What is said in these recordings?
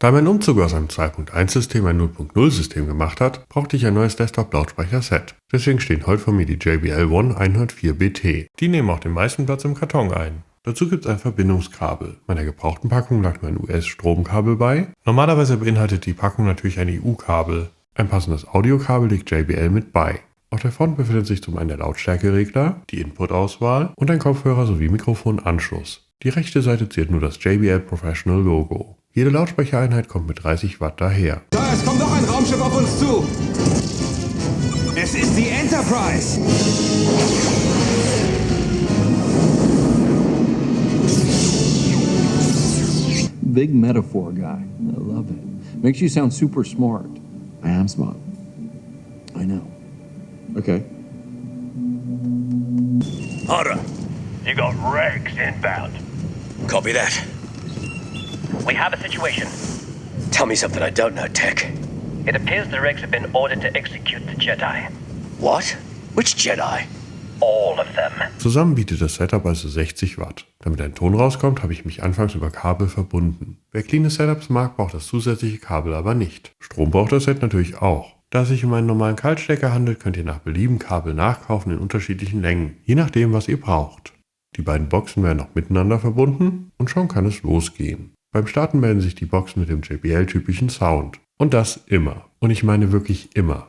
Da mein Umzug aus einem 2.1-System ein 0.0-System gemacht hat, brauchte ich ein neues Desktop-Lautsprecher-Set. Deswegen stehen heute vor mir die JBL One 104BT. Die nehmen auch den meisten Platz im Karton ein. Dazu gibt es ein Verbindungskabel. Meiner gebrauchten Packung lag nur ein US-Stromkabel bei. Normalerweise beinhaltet die Packung natürlich ein EU-Kabel. Ein passendes Audiokabel legt JBL mit bei. Auf der Front befindet sich zum einen der Lautstärkeregler, die Input-Auswahl und ein Kopfhörer sowie Mikrofonanschluss. Die rechte Seite ziert nur das JBL Professional Logo. Jede Lautsprechereinheit kommt mit 30 Watt daher. Da, es kommt noch ein Raumschiff auf uns zu. Es ist die Enterprise. Big metaphor guy. I love it. Makes you sound super smart. I am smart. I know. Okay. Hunter, you got Rex inbound. Copy that. We have a situation. Tell me something I don't know, Tech. It appears the Rex have been ordered to execute the Jedi. What? Which Jedi? All of them. Zusammen bietet das Setup also 60 Watt. Damit ein Ton rauskommt, habe ich mich anfangs über Kabel verbunden. Wer cleane Setups mag, braucht das zusätzliche Kabel aber nicht. Strom braucht das Set natürlich auch. Da es sich um einen normalen Kaltstecker handelt, könnt ihr nach Belieben Kabel nachkaufen in unterschiedlichen Längen, je nachdem, was ihr braucht. Die beiden Boxen werden auch miteinander verbunden und schon kann es losgehen. Beim Starten melden sich die Boxen mit dem JBL-typischen Sound. Und das immer. Und ich meine wirklich immer.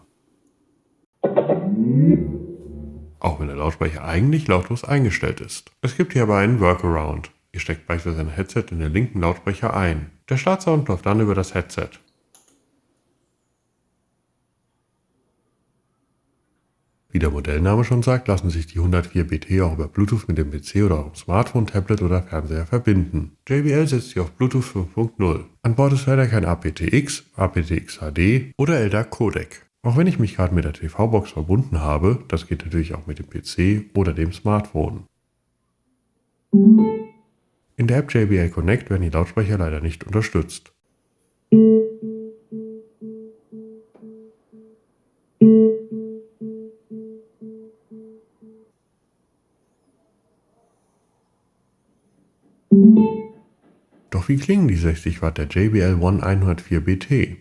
Auch wenn der Lautsprecher eigentlich lautlos eingestellt ist. Es gibt hier aber einen Workaround. Ihr steckt beispielsweise ein Headset in den linken Lautsprecher ein. Der Startsound läuft dann über das Headset. Wie der Modellname schon sagt, lassen sich die 104BT auch über Bluetooth mit dem PC oder eurem Smartphone, Tablet oder Fernseher verbinden. JBL setzt sich auf Bluetooth 5.0. An Bord ist leider kein aptX, aptX HD oder LDAC Codec. Auch wenn ich mich gerade mit der TV-Box verbunden habe, das geht natürlich auch mit dem PC oder dem Smartphone. In der App JBL Connect werden die Lautsprecher leider nicht unterstützt. Doch wie klingen die 60 Watt der JBL One 104BT?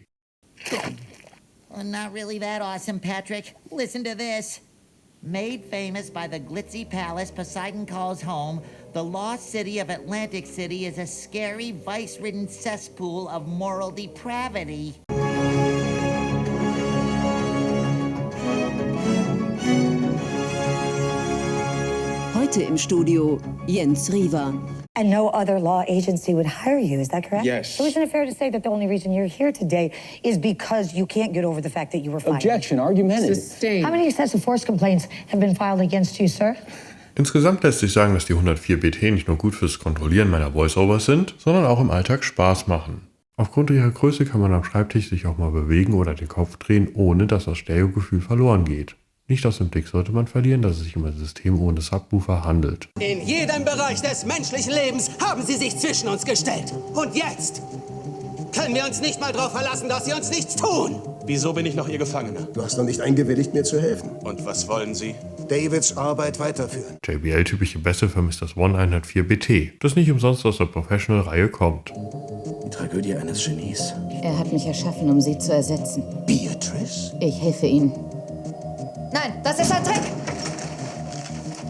Well, not really that awesome, Patrick. Listen to this. Made famous by the glitzy palace Poseidon calls home, the lost city of Atlantic City is a scary, vice-ridden cesspool of moral depravity. Heute im Studio Jens Riewer. And no other law agency would hire you, is that correct? Yes. So isn't it fair to say that the only reason you're here today is because you can't get over the fact that you were fired? Objection, argumentative. How many excessive force complaints have been filed against you, sir? Insgesamt lässt sich sagen, dass die 104BT nicht nur gut fürs Kontrollieren meiner Voiceovers sind, sondern auch im Alltag Spaß machen. Aufgrund ihrer Größe kann man am Schreibtisch sich auch mal bewegen oder den Kopf drehen, ohne dass das Stereogefühl verloren geht. Nicht aus dem Blick sollte man verlieren, dass es sich um ein System ohne Subwoofer handelt. In jedem Bereich des menschlichen Lebens haben sie sich zwischen uns gestellt. Und jetzt können wir uns nicht mal darauf verlassen, dass sie uns nichts tun. Wieso bin ich noch Ihr Gefangener? Du hast noch nicht eingewilligt, mir zu helfen. Und was wollen Sie? Davids Arbeit weiterführen. JBL-typische Bässe vermisst das One 104BT, das nicht umsonst aus der Professional-Reihe kommt. Die Tragödie eines Genies. Er hat mich erschaffen, um sie zu ersetzen. Beatrice? Ich helfe ihm. Nein, das ist ein Trick!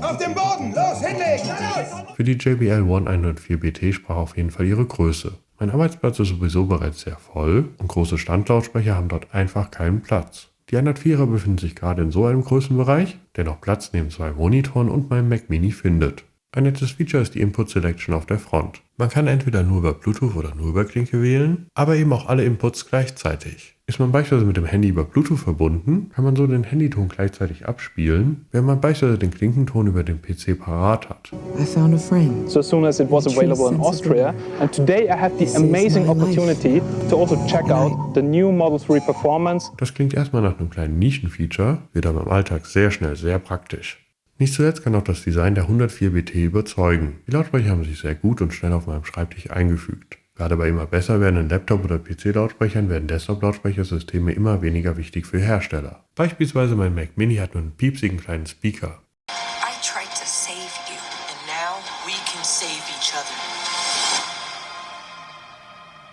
Auf den Boden! Los, hinlegen! Los! Für die JBL One 104BT sprach auf jeden Fall ihre Größe. Mein Arbeitsplatz ist sowieso bereits sehr voll und große Standlautsprecher haben dort einfach keinen Platz. Die 104er befinden sich gerade in so einem Größenbereich, der noch Platz neben 2 Monitoren und meinem Mac Mini findet. Ein nettes Feature ist die Input Selection auf der Front. Man kann entweder nur über Bluetooth oder nur über Klinke wählen, aber eben auch alle Inputs gleichzeitig. Ist man beispielsweise mit dem Handy über Bluetooth verbunden, kann man so den Handyton gleichzeitig abspielen, während man beispielsweise den Klinkenton über dem PC parat hat. I found a friend. So soon as it was available in Austria, and today I had the amazing opportunity to also check out the new Model 3 Performance. Das klingt erstmal nach einem kleinen Nischenfeature, wird aber im Alltag sehr schnell sehr praktisch. Nicht zuletzt kann auch das Design der 104BT überzeugen. Die Lautsprecher haben sich sehr gut und schnell auf meinem Schreibtisch eingefügt. Gerade bei immer besser werdenden Laptop- oder PC-Lautsprechern werden Desktop-Lautsprechersysteme immer weniger wichtig für Hersteller. Beispielsweise mein Mac Mini hat nur einen piepsigen kleinen Speaker. I tried to save you, and now we can save each other.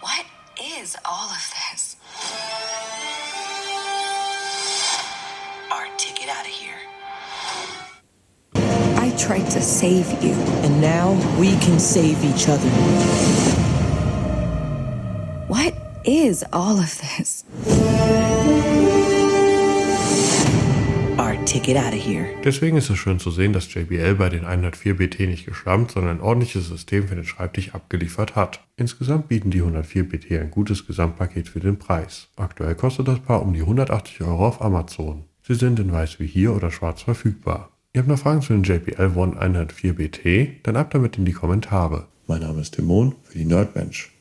What is all of this? Our ticket out of here. I tried to save you. And now we can save each other. What is all of this? Our ticket out of here. Deswegen ist es schön zu sehen, dass JBL bei den 104 BT nicht geschlampt, sondern ein ordentliches System für den Schreibtisch abgeliefert hat. Insgesamt bieten die 104 BT ein gutes Gesamtpaket für den Preis. Aktuell kostet das Paar um die 180 € auf Amazon. Sie sind in weiß wie hier oder schwarz verfügbar. Ihr habt noch Fragen zu den JBL One 104 BT? Dann ab damit in die Kommentare. Mein Name ist Timon für die Nerdbench.